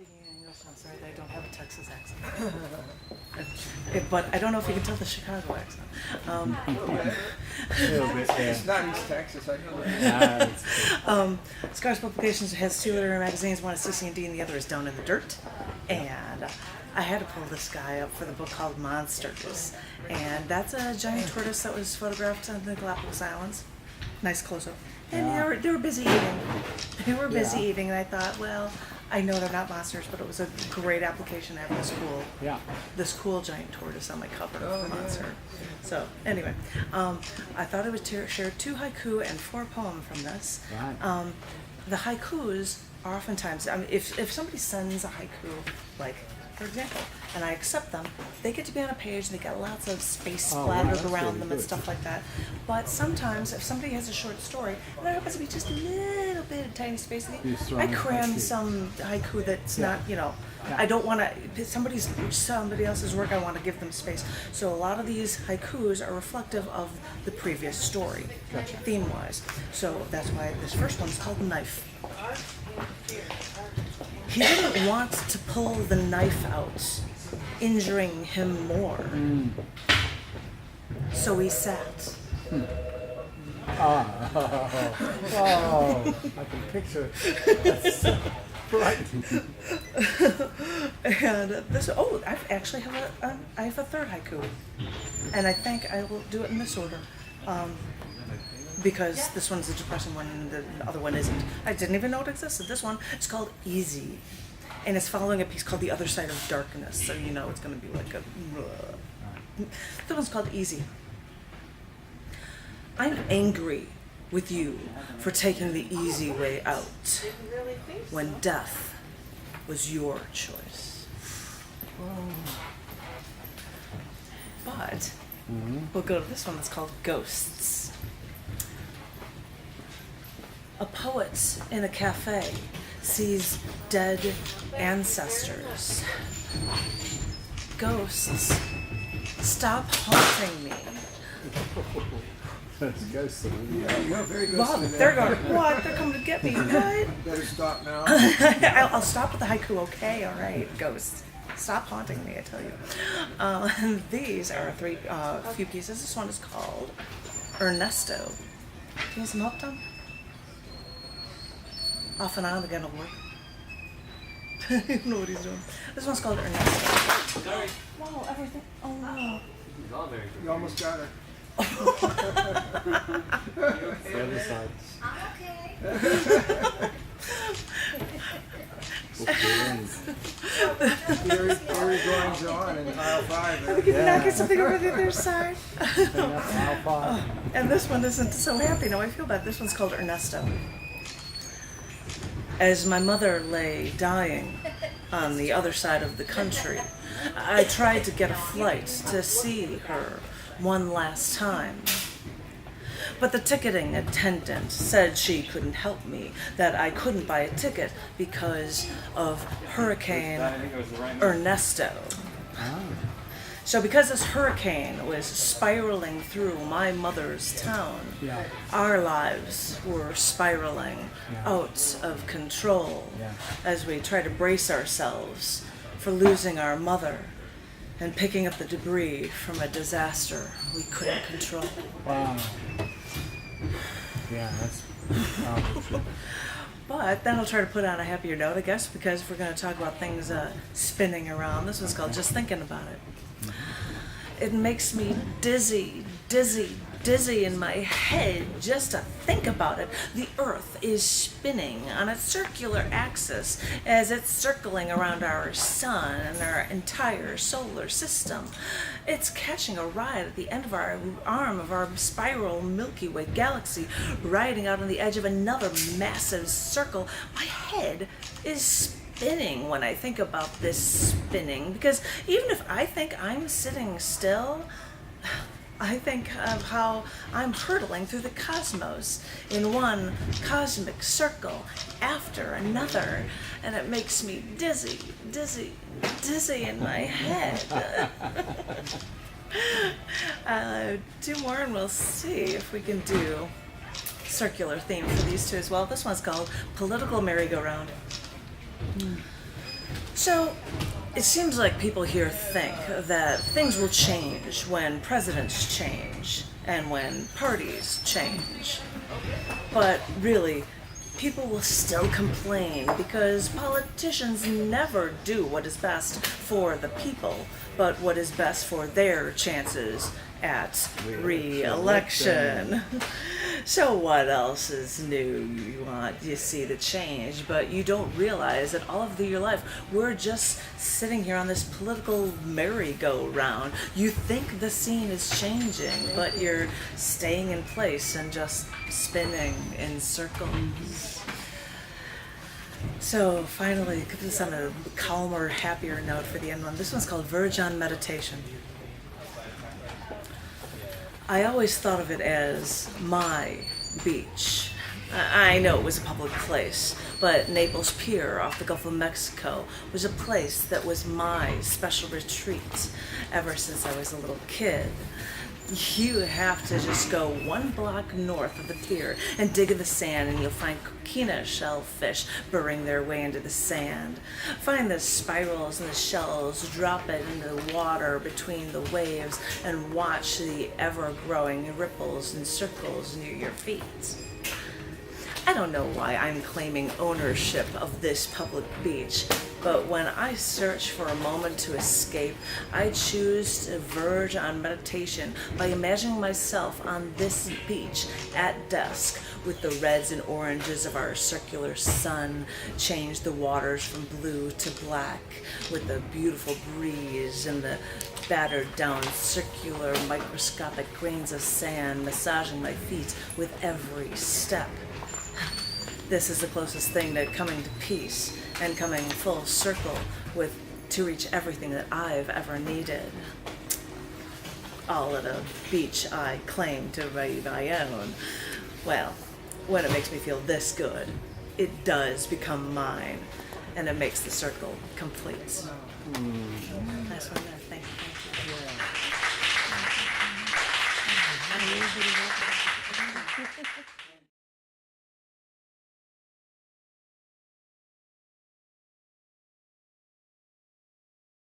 Speaking English, I'm sorry, they don't have a Texas accent. But I don't know if you can tell the Chicago accent. It's not East Texas, I know that. Scars Publications has two literary magazines. One is CC&D and the other is Down in the Dirt. And I had to pull this guy up for the book called Monsters. And that's a giant tortoise that was photographed on the Galapagos Islands. Nice close-up. And they were busy eating. They were busy eating, and I thought, well, I know they're not monsters, but it was a great application to have this cool giant tortoise on my cover for Monster. So anyway, I thought I would share 2 haiku and 4 poems from this. Right. The haikus are oftentimes, I mean, if somebody sends a haiku, like for example, and I accept them, they get to be on a page, they got lots of space splattered around them and stuff like that. But sometimes, if somebody has a short story, and there happens to be just a little bit of tiny space, I cram some haiku that's not, I don't want to, somebody else's work, I want to give them space. So a lot of these haikus are reflective of the previous story, theme-wise. So that's why this first one's called Knife. He didn't want to pull the knife out, injuring him more. So he sat. Oh, I can picture it. That's so frightening. And this, I actually have I have a third haiku. And I think I will do it in this order. Because this one's the depressing one and the other one isn't. I didn't even know it existed. This one is called Easy. And it's following a piece called The Other Side of Darkness. So you know it's going to be like a... This one's called Easy. I'm angry with you for taking the easy way out when death was your choice. But we'll go to this one that's called Ghosts. A poet in a cafe sees dead ancestors. Ghosts, stop haunting me. That's ghosts. You're very good. Wow, they're going, what? They're coming to get me. What? Better stop now. I'll stop with the haiku, okay? All right, ghosts. Stop haunting me, I tell you. These are a few pieces. This one is called Ernesto. Do you need some help, Tom? Off and on again will work. I don't know what he's doing. This one's called Ernesto. Sorry. Wow, everything. Oh no. He's all very You almost got her. The other side. Eerie drawings on in aisle 5. Are we getting back at something over the other side? Alpha. And this one isn't so happy. No, I feel bad. This one's called Ernesto. As my mother lay dying on the other side of the country, I tried to get a flight to see her one last time. But the ticketing attendant said she couldn't help me, that I couldn't buy a ticket because of Hurricane Ernesto. So because this hurricane was spiraling through my mother's town, our lives were spiraling out of control as we try to brace ourselves for losing our mother and picking up the debris from a disaster we couldn't control. Wow. Yeah, that's powerful. But then I'll try to put on a happier note, I guess, because if we're going to talk about things spinning around, this one's called Just Thinking About It. It makes me dizzy in my head just to think about it. The Earth is spinning on a circular axis as it's circling around our sun and our entire solar system. It's catching a ride at the end of our arm of our spiral Milky Way galaxy, riding out on the edge of another massive circle. My head is spinning when I think about this spinning, because even if I think I'm sitting still, I think of how I'm hurtling through the cosmos in one cosmic circle after another, and it makes me dizzy in my head. 2 more and we'll see if we can do circular theme for these 2 as well. This one's called Political Merry-Go-Round. So, it seems like people here think that things will change when presidents change and when parties change. But really, people will still complain because politicians never do what is best for the people, but what is best for their chances at re-election. So what else is new? You see the change, but you don't realize that all of your life we're just sitting here on this political merry-go-round. You think the scene is changing, but you're staying in place and just spinning in circles. So finally, put this on a calmer, happier note for the end one. This one's called Verge on Meditation. I always thought of it as my beach. I know it was a public place, but Naples Pier off the Gulf of Mexico was a place that was my special retreat ever since I was a little kid. You have to just go 1 block north of the pier and dig in the sand, and you'll find coquina shellfish burrowing their way into the sand. Find the spirals and the shells, drop it into the water between the waves, and watch the ever-growing ripples and circles near your feet. I don't know why I'm claiming ownership of this public beach, but when I search for a moment to escape, I choose to verge on meditation by imagining myself on this beach at dusk with the reds and oranges of our circular sun change the waters from blue to black, with the beautiful breeze and the battered down circular microscopic grains of sand massaging my feet with every step. This is the closest thing to coming to peace and coming full circle to reach everything that I've ever needed. All at a beach I claim to be my own. Well, when it makes me feel this good, it does become mine, and it makes the circle complete. Nice one there. Thank you.